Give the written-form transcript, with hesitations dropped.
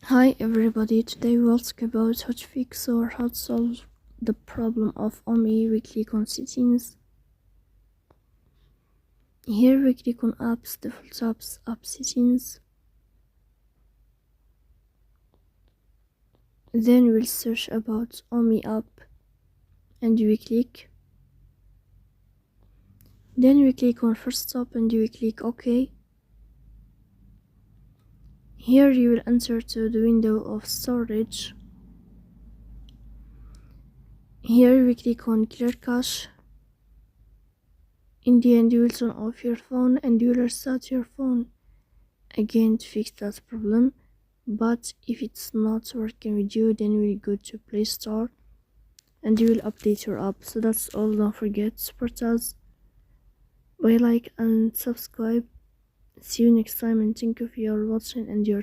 Hi everybody, today we'll talk about how to fix or how to solve the problem of OMI. We click on settings. Here we click on apps, default apps, app settings. Then we'll search about OMI app and we click. Then we click on first stop and we click OK. Here you will enter to the window of storage. Here we click on clear cache. In the end you will turn off your phone and you will restart your phone again to fix that problem. But if it's not working with you, then we'll go to Play Store and you will update your app. So that's all. Don't forget to support us by like and subscribe. See you next time and thank you for your watching and your